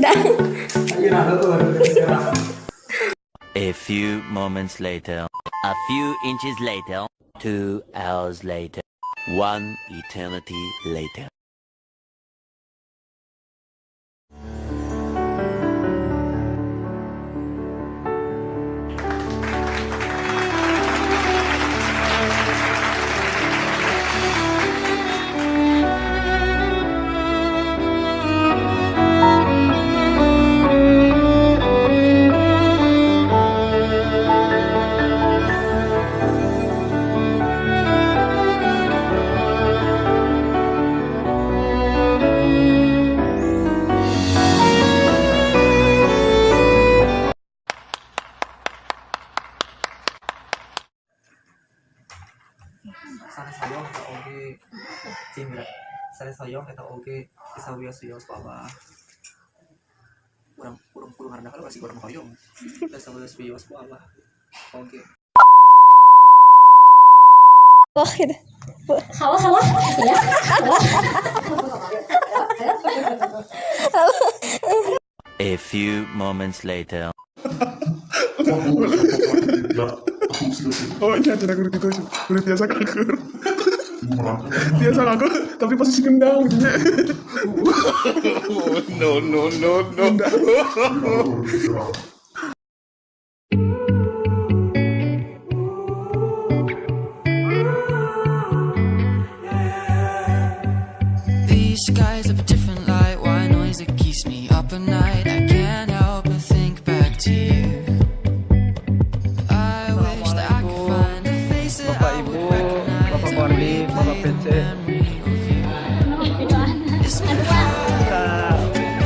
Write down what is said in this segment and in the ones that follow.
sendang. A few moments later, a few inches later, 2 hours later, 1 eternity later. Saresoyong eta oge cingrat saresoyong eta oge sawios-wios bawah urang harna kalau masih urang hoyong sawios-wios bawah oge Oh gitu. Halo ya. A few moments later. Oh iya, cara kudu gitu, kudu biasa kakur. Biasa kakur, tapi posisi gendang gitu. No. These skies have a different light, why noise that keeps me up at night. I can't help but think back to you. I wish that I could find a face that I would recognize. Bapak Bondi, Bapak PC.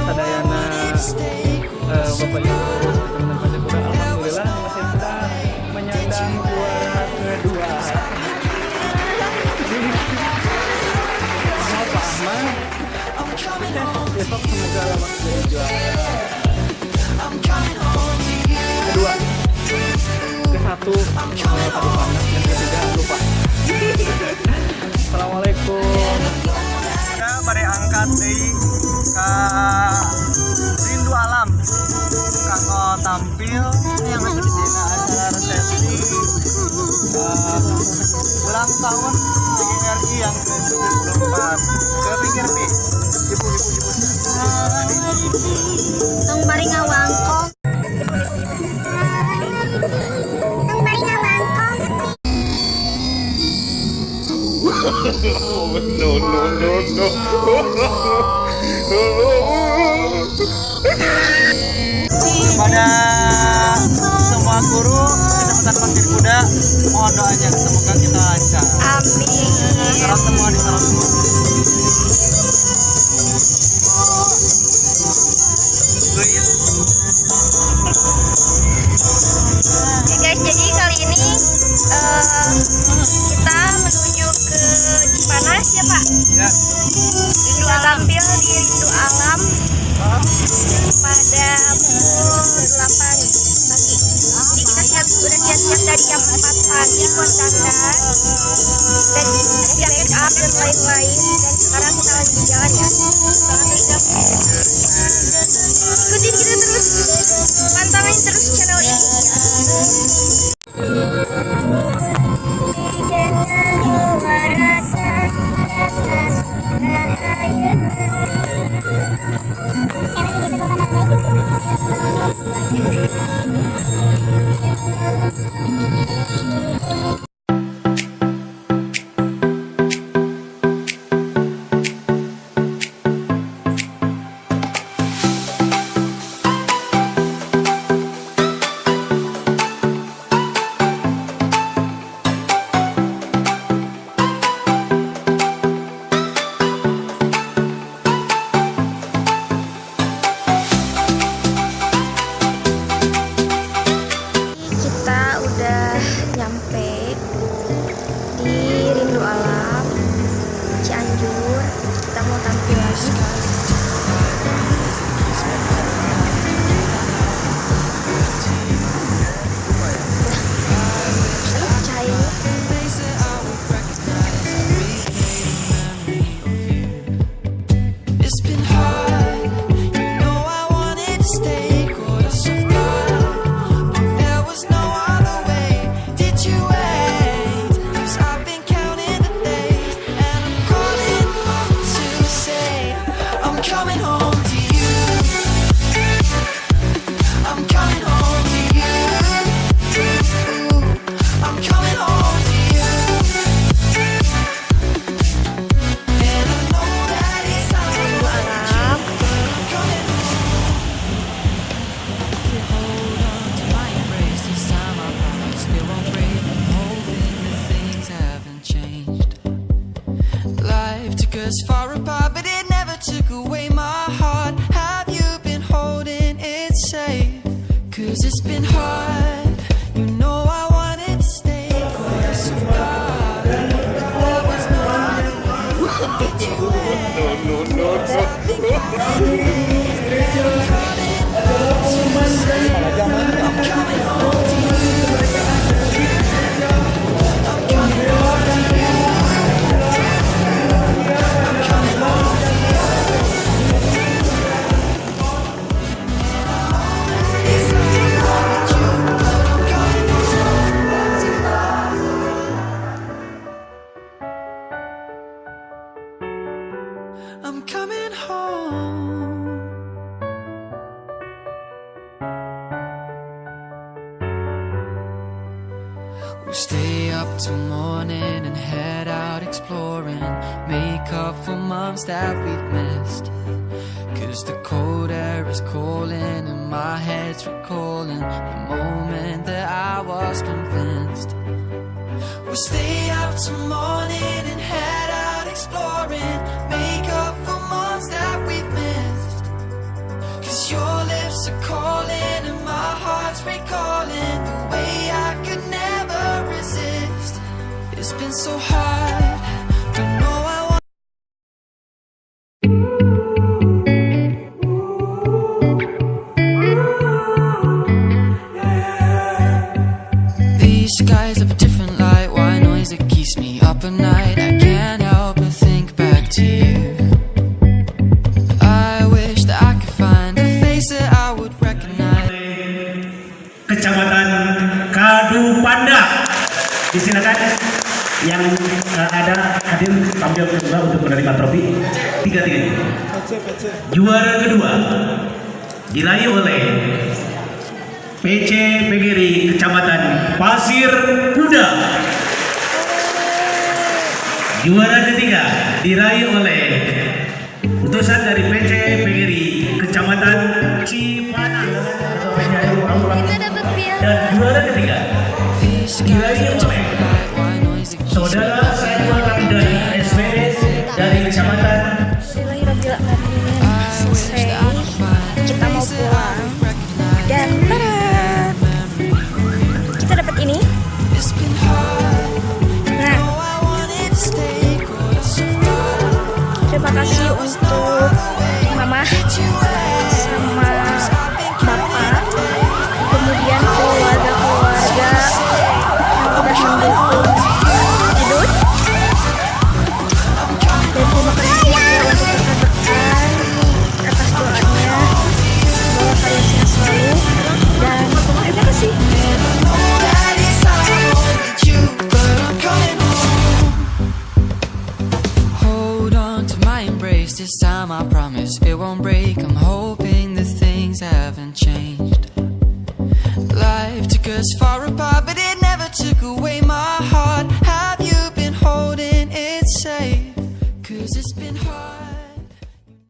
Sadayana Bapak Ibu teman-teman Pasir Kuda, alhamdulillah masih kita menyandang juara kedua. Sama Pak Ahmad. Besok semoga lama jadi juara kedua. Ke-1 Kabupaten, yang ketiga lupa. Assalamualaikum. Ya, pada angkat deui ka rindu alam. Kanggo tampil yang ada di sini acara resepsi ulang tahun RI yang ke-74. Ke pinggir pi. Ibu. Tong bari ngawangkong. No. Kepada semua guru Kecamatan Pasir Kuda, mohon doanya semoga kita lancar. Amin. Serap semua diserap semua. Oke guys, jadi kali ini kita menuju ke Cipanas ya Pak. Ya. Rindu tampil di Rindu Alam pada pukul 8 pagi. Jadi kita udah siap-siap dari jam 4 pagi buat dandan dan make up dan lain-lain. Dan sekarang kita lagi di jalan ya. Ikutin kita terus, pantangin terus channel ini ya. Kita udah nyampe 'cause it's been hard. You know I wanted to stay, but I survived. There was no way that you I'm coming home. We'll stay up till morning and head out exploring, make up for months that we've missed. 'Cause the cold air is calling and my head's recalling the moment that I was convinced. We'll stay up till morning and head out exploring, make up for months that we've missed. 'Cause your lips are calling and my heart's recalling the way I could never resist. It's been so hard, but no, I want. These skies have a different light, white noise that keeps me up at night. I can't help but think back to you. I wish that I could find a face that I would recognize. Kecamatan Kabupaten. Disilakan yang ada hadir tampil kedua untuk menerima trofi. Tiga. Juara kedua diraih oleh PC PGRI Kecamatan Pasir Kuda. Juara ketiga diraih oleh utusan dari PC PGRI Kecamatan Cipana. Kita dapat piala. Dan juara ketiga diraih oleh Saudara Samuel dari SPD dari Kecamatan. Alhamdulillah selesai. Kita mau pulang. Dan tada! Kita dapat ini. Nah, terima kasih untuk mama sama bapak, kemudian keluarga-keluarga yang udah mendukung hidup. Dan terima kasih juga untuk rekan-rekan atas doanya. Semoga kalian sehat selalu dan terima kasih. Hold on to my embrace, this time I promise it won't break. I'm hoping that things haven't changed. Life took us far apart, but it never